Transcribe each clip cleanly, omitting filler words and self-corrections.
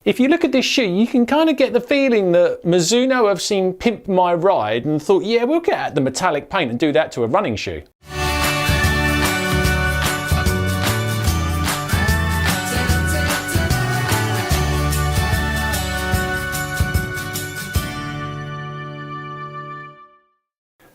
If you look at this shoe, you can kind of get the feeling that Mizuno have seen Pimp My Ride and thought, yeah, we'll get at the metallic paint and do that to a running shoe.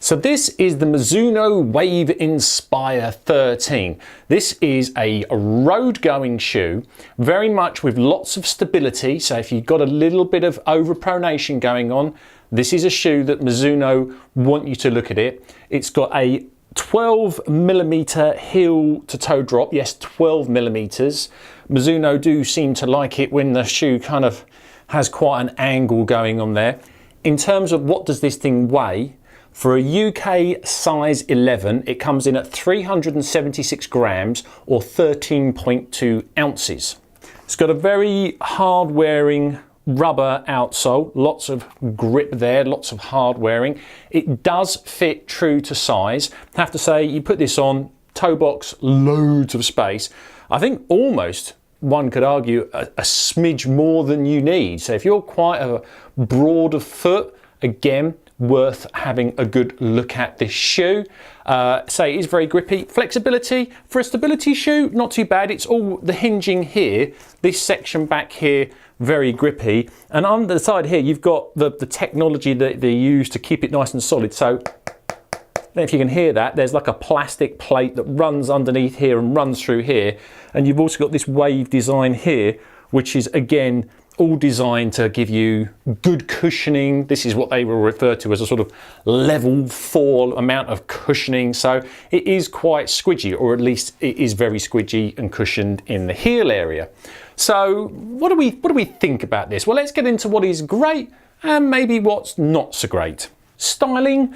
So this is the Mizuno Wave Inspire 13. This is a road-going shoe, very much with lots of stability. So if you've got a little bit of overpronation going on, this is a shoe that Mizuno want you to look at it. It's got a 12mm heel to toe drop. Yes, 12mm. Mizuno do seem to like it when the shoe kind of has quite an angle going on there. In terms of what does this thing weigh, for a UK size 11, it comes in at 376 grams or 13.2 ounces. It's got a very hard wearing rubber outsole, lots of grip there, lots of hard wearing. It does fit true to size. I have to say, you put this on, toe box, loads of space. I think almost one could argue a smidge more than you need. So if you're quite a broad of foot, again, worth having a good look at this shoe. Say it is very grippy. Flexibility for a stability shoe, not too bad. It's all the hinging here, this section back here, very grippy. And on the side here, you've got the technology that they use to keep it nice and solid. So if you can hear that, there's like a plastic plate that runs underneath here and runs through here. And you've also got this wave design here, which is again, all designed to give you good cushioning. This is what they will refer to as a sort of level 4 amount of cushioning. So it is quite squidgy, or at least it is very squidgy and cushioned in the heel area. So what do we think about this? Well, let's get into what is great and maybe what's not so great. Styling,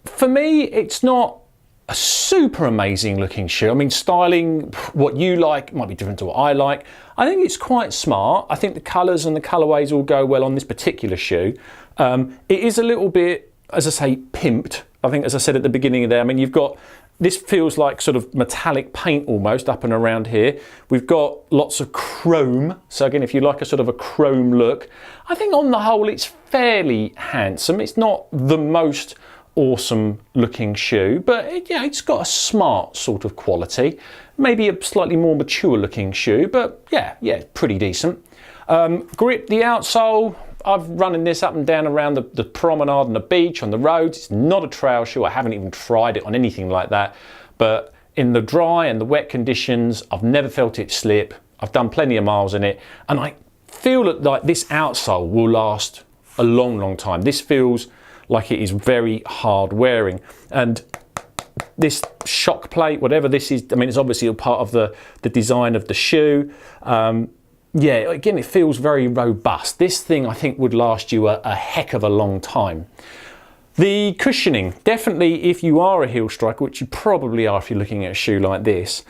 for me, it's not a super amazing looking shoe. I mean, styling, what you like might be different to what I like. I think it's quite smart. I think the colours and the colourways all go well on this particular shoe. It is a little bit, as I say, pimped. I think, as I said at the beginning there, I mean, you've got, this feels like sort of metallic paint almost up and around here. We've got lots of chrome. So again, if you like a sort of a chrome look, I think on the whole, it's fairly handsome. It's not the most awesome looking shoe, but yeah, it's got a smart sort of quality. Maybe a slightly more mature looking shoe, but yeah, pretty decent. Grip, the outsole, I've running this up and down around the promenade and the beach, on the roads. It's not a trail shoe. I haven't even tried it on anything like that, but in the dry and the wet conditions, I've never felt it slip. I've done plenty of miles in it, and I feel that like this outsole will last a long, long time. This feels like it is very hard wearing, and this shock plate, whatever this is, I mean, it's obviously a part of the design of the shoe. Yeah, again, it feels very robust. This thing I think would last you a heck of a long time. The cushioning, definitely if you are a heel striker, which you probably are if you're looking at a shoe like this,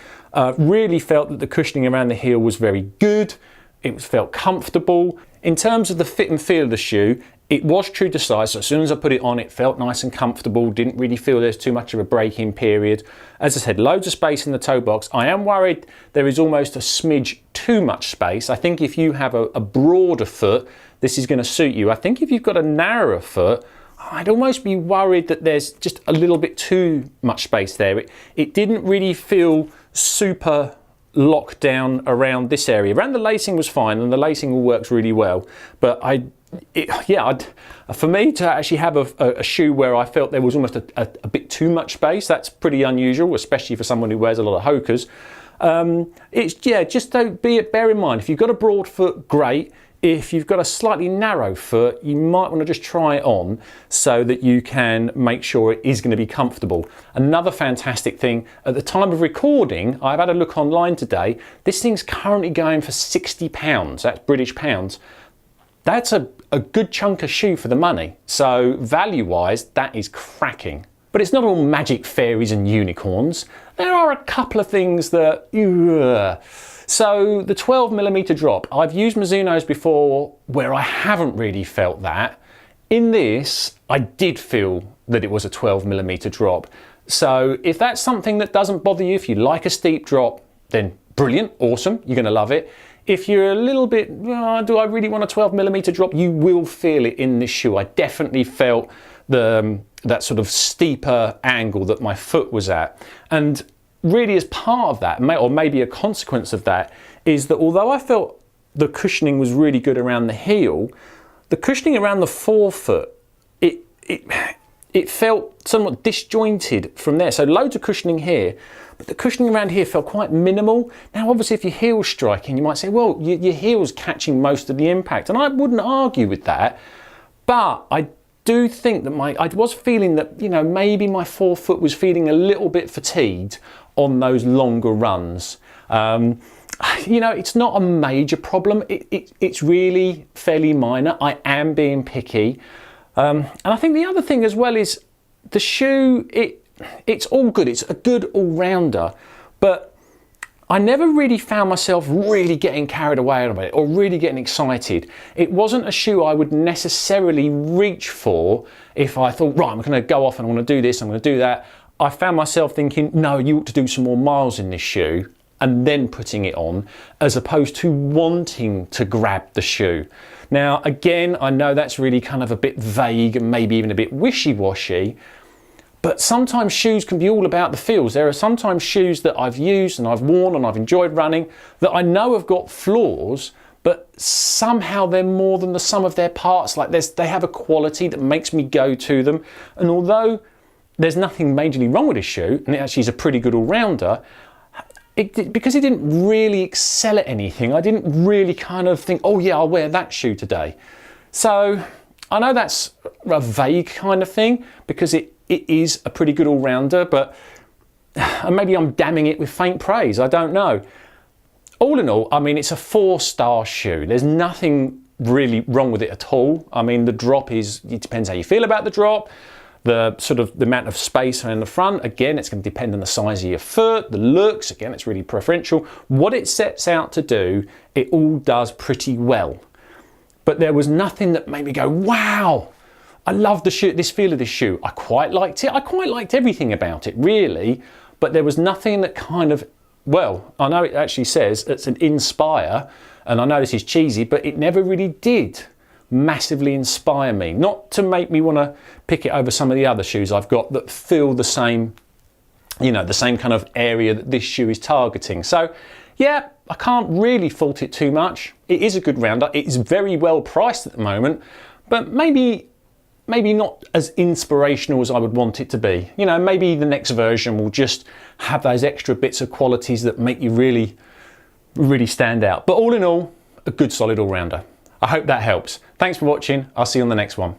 really felt that the cushioning around the heel was very good. It felt comfortable. In terms of the fit and feel of the shoe, it was true to size, so as soon as I put it on, it felt nice and comfortable, didn't really feel there's too much of a break-in period. As I said, loads of space in the toe box. I am worried there is almost a smidge too much space. I think if you have a broader foot, this is going to suit you. I think if you've got a narrower foot, I'd almost be worried that there's just a little bit too much space there. It didn't really feel super locked down around this area. Around the lacing was fine, and the lacing all works really well, but for me to actually have a shoe where I felt there was almost a bit too much space, that's pretty unusual, especially for someone who wears a lot of Hokas. Just bear in mind, if you've got a broad foot, great. If you've got a slightly narrow foot, you might want to just try it on so that you can make sure it is going to be comfortable. Another fantastic thing, at the time of recording, I've had a look online today, this thing's currently going for £60, that's British pounds. That's a good chunk of shoe for the money. So value-wise, that is cracking. But it's not all magic fairies and unicorns. There are a couple of things that, So the 12mm drop, I've used Mizuno's before where I haven't really felt that. In this, I did feel that it was a 12mm drop. So if that's something that doesn't bother you, if you like a steep drop, then brilliant, awesome, you're gonna love it. if you're a little bit, oh, do I really want a 12mm drop, you will feel it in this shoe. I definitely felt that sort of steeper angle that my foot was at. And really as part of that, or maybe a consequence of that, is that although I felt the cushioning was really good around the heel, the cushioning around the forefoot, it felt somewhat disjointed from there. So loads of cushioning here, but the cushioning around here felt quite minimal. Now obviously if your heel's striking, you might say, well, your heel's catching most of the impact, and I wouldn't argue with that, but I do think that I was feeling that, you know, maybe my forefoot was feeling a little bit fatigued on those longer runs. You know, it's not a major problem. It's really fairly minor. I am being picky. And I think the other thing as well is the shoe, it's all good. It's a good all-rounder, but I never really found myself really getting carried away about it or really getting excited. It wasn't a shoe I would necessarily reach for if I thought, right, I'm going to go off and I want to do this, I'm going to do that. I found myself thinking, no, you ought to do some more miles in this shoe and then putting it on, as opposed to wanting to grab the shoe. Now, again, I know that's really kind of a bit vague and maybe even a bit wishy-washy, but sometimes shoes can be all about the feels. There are sometimes shoes that I've used and I've worn and I've enjoyed running that I know have got flaws, but somehow they're more than the sum of their parts. Like they have a quality that makes me go to them. And although there's nothing majorly wrong with this shoe, and it actually is a pretty good all-rounder, because it didn't really excel at anything, I didn't really kind of think, oh yeah, I'll wear that shoe today. So I know that's a vague kind of thing, because it is a pretty good all-rounder, but maybe I'm damning it with faint praise, I don't know. All in all, I mean, it's a 4-star shoe. There's nothing really wrong with it at all. I mean, the drop it depends how you feel about the drop. The amount of space around the front, again, it's going to depend on the size of your foot. The looks, again, it's really preferential. What it sets out to do, it all does pretty well. But there was nothing that made me go, wow, I love the shoe, this feel of this shoe. I quite liked it. I quite liked everything about it, really. But there was nothing that kind of, well, I know it actually says it's an Inspire, and I know this is cheesy, but it never really did massively inspire me. Not to make me want to pick it over some of the other shoes I've got that feel the same, you know, the same kind of area that this shoe is targeting. So yeah, I can't really fault it too much. It is a good rounder. It is very well priced at the moment, but maybe not as inspirational as I would want it to be. You know, maybe the next version will just have those extra bits of qualities that make you really, really stand out. But all in all, a good solid all-rounder. I hope that helps. Thanks for watching. I'll see you on the next one.